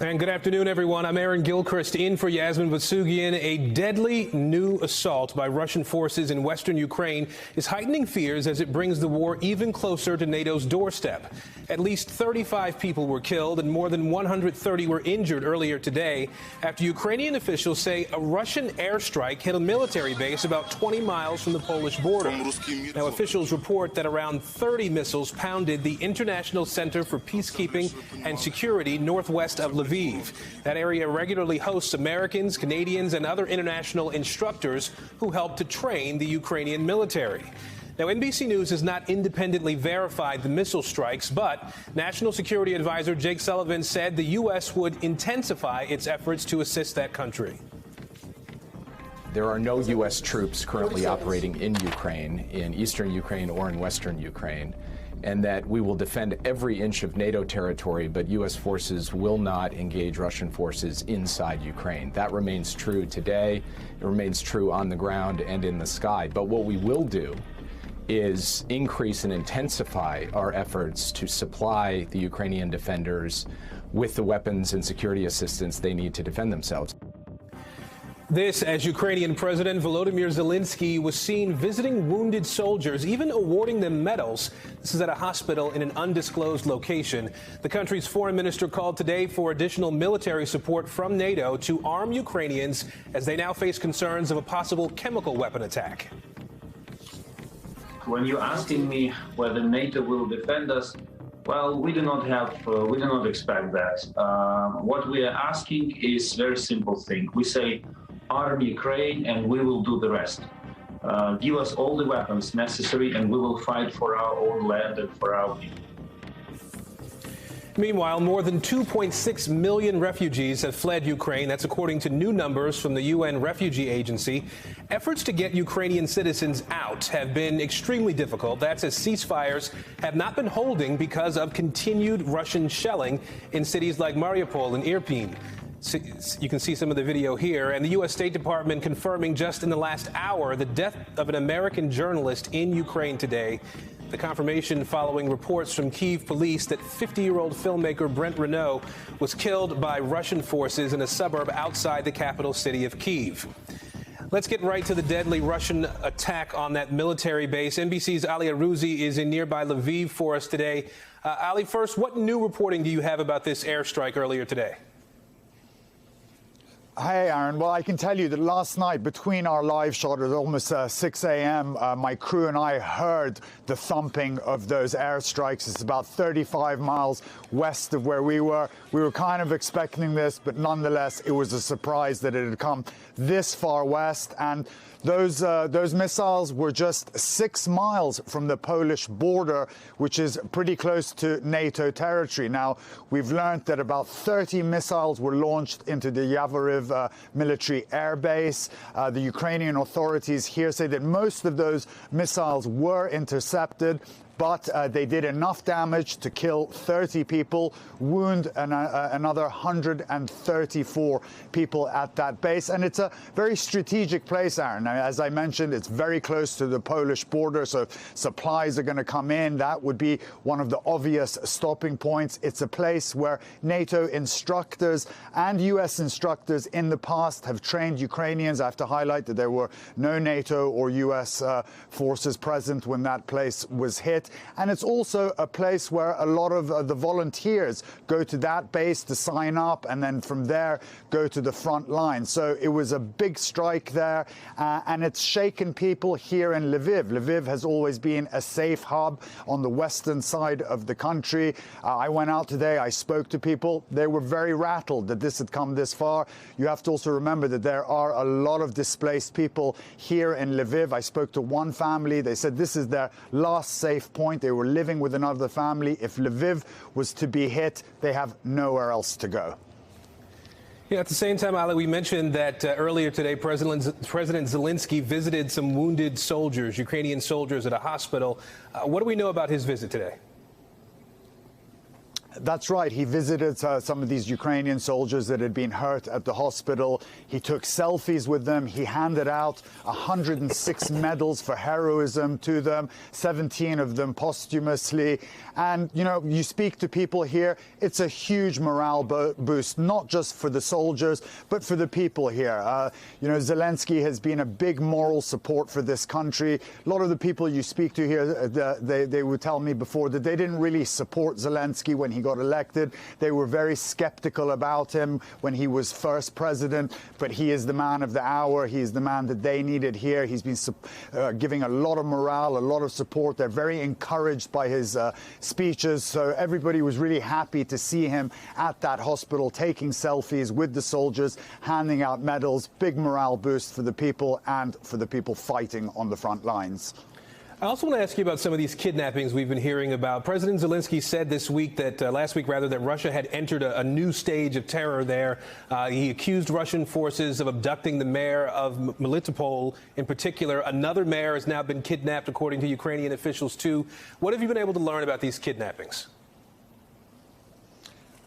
And good afternoon, everyone. I'm Aaron Gilchrist in for Yasmin Vousoughian. A deadly new assault by Russian forces in western Ukraine is heightening fears as it brings the war even closer to NATO's doorstep. At least 35 people were killed and more than 130 were injured earlier today after Ukrainian officials say a Russian airstrike hit a military base about 20 miles from the Polish border. Now, officials report that around 30 missiles pounded the International Center for Peacekeeping and Security northwest of Lviv. That area regularly hosts Americans, Canadians, and other international instructors who help to train the Ukrainian military. Now, NBC News has not independently verified the missile strikes, but National Security Advisor Jake Sullivan said the U.S. would intensify its efforts to assist that country. There are no U.S. troops currently operating in Ukraine, in eastern Ukraine or in western Ukraine, and that we will defend every inch of NATO territory, but U.S. forces will not engage Russian forces inside Ukraine. That remains true today. It remains true on the ground and in the sky. But what we will do is increase and intensify our efforts to supply the Ukrainian defenders with the weapons and security assistance they need to defend themselves. This as Ukrainian President Volodymyr Zelensky was seen visiting wounded soldiers, even awarding them medals. This is at a hospital in an undisclosed location. The country's foreign minister called today for additional military support from NATO to arm Ukrainians as they now face concerns of a possible chemical weapon attack. When you're asking me whether NATO will defend us, well, we do not expect that. What we are asking is a very simple thing. We say, arm Ukraine and we will do the rest. Give us all the weapons necessary and we will fight for our own land and for our people. Meanwhile, more than 2.6 million refugees have fled Ukraine. That's according to new numbers from the UN Refugee Agency. Efforts to get Ukrainian citizens out have been extremely difficult. That's as ceasefires have not been holding because of continued Russian shelling in cities like Mariupol and Irpin. You can see some of the video here, and the U.S. State Department confirming just in the last hour the death of an American journalist in Ukraine today. The confirmation following reports from Kyiv police that 50-year-old filmmaker Brent Renaud was killed by Russian forces in a suburb outside the capital city of Kyiv. Let's get right to the deadly Russian attack on that military base. NBC's Ali Arouzi is in nearby Lviv for us today. Ali, first, what new reporting do you have about this airstrike earlier today? Hey, Aaron. Well, I can tell you that last night, between our live shot at almost 6 a.m., my crew and I heard the thumping of those airstrikes. It's about 35 miles west of where we were. We were kind of expecting this, but nonetheless, it was a surprise that it had come this far west. And those missiles were just 6 miles from the Polish border, which is pretty close to NATO territory. Now, we've learned that about 30 missiles were launched into the Yavoriv military air base. The Ukrainian authorities here say that most of those missiles were intercepted, but they did enough damage to kill 30 people, wound another 134 people at that base. And it's a very strategic place, Aaron. Now, as I mentioned, it's very close to the Polish border, so if supplies are going to come in, that would be one of the obvious stopping points. It's a place where NATO instructors and U.S. instructors in the past have trained Ukrainians. I have to highlight that there were no NATO or U.S. forces present when that place was hit. And it's also a place where a lot of the volunteers go to that base to sign up and then from there go to the front line. So it was a big strike there, and it's shaken people here in Lviv. Lviv has always been a safe hub on the western side of the country. I went out today, I spoke to people. They were very rattled that this had come this far. You have to also remember that there are a lot of displaced people here in Lviv. I spoke to one family. They said this is their last safe point. They were living with another family. If Lviv was to be hit, they have nowhere else to go. Yeah, at the same time, Ali, we mentioned that earlier today, President Zelensky visited some wounded soldiers, Ukrainian soldiers, at a hospital. What do we know about his visit today? That's right. He visited some of these Ukrainian soldiers that had been hurt at the hospital. He took selfies with them. He handed out 106 medals for heroism to them, 17 of them posthumously. And, you know, you speak to people here, it's a huge morale boost, not just for the soldiers, but for the people here. You know, Zelensky has been a big moral support for this country. A lot of the people you speak to here, they would tell me before that they didn't really support Zelensky when he got elected. They were very skeptical about him when he was first president, but he is the man of the hour. He is the man that they needed here. He's been giving a lot of morale, a lot of support. They're very encouraged by his speeches, so everybody was really happy to see him at that hospital taking selfies with the soldiers, handing out medals. Big morale boost for the people and for the people fighting on the front lines. I also want to ask you about some of these kidnappings we've been hearing about. President Zelensky said this week that last week, rather, that Russia had entered a new stage of terror there. He accused Russian forces of abducting the mayor of Melitopol in particular. Another mayor has now been kidnapped, according to Ukrainian officials, too. What have you been able to learn about these kidnappings?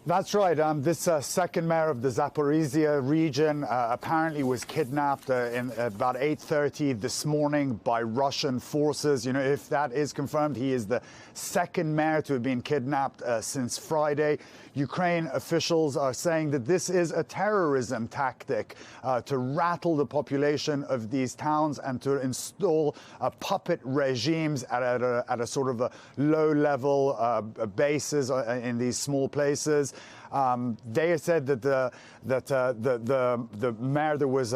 That's right. This second mayor of the Zaporizhia region apparently was kidnapped in about 8:30 this morning by Russian forces. You know, if that is confirmed, he is the second mayor to have been kidnapped since Friday. Ukraine officials are saying that this is a terrorism tactic to rattle the population of these towns and to install puppet regimes at a sort of a low-level bases in these small places. They said that the mayor that was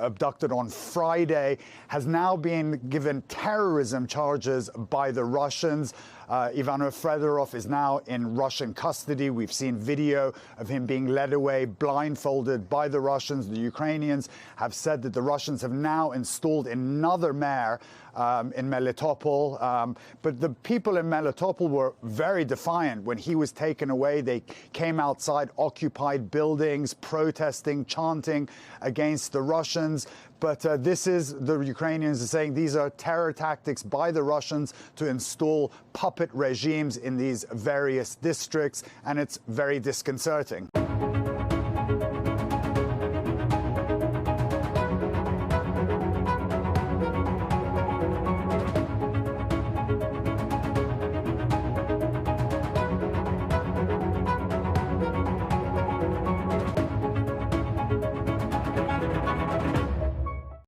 abducted on Friday has now been given terrorism charges by the Russians. Ivano Fedorov is now in Russian custody. We've seen video of him being led away blindfolded by the Russians. The Ukrainians have said that the Russians have now installed another mayor in Melitopol. But the people in Melitopol were very defiant when he was taken away. They came outside occupied buildings, protesting, chanting against the Russians. But this is, the Ukrainians are saying, these are terror tactics by the Russians to install puppet regimes in these various districts, and it's very disconcerting.